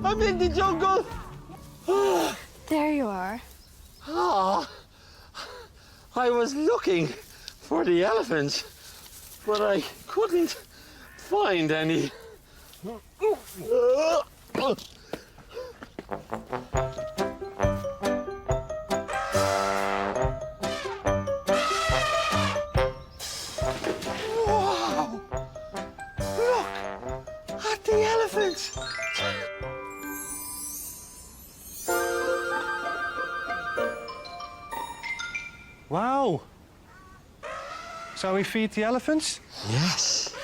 I'm in the jungle. There you are. Ah, I was looking for the elephants, but I couldn't find any. Wow! Look at the elephants! Wow. Shall we feed the elephants? Yes.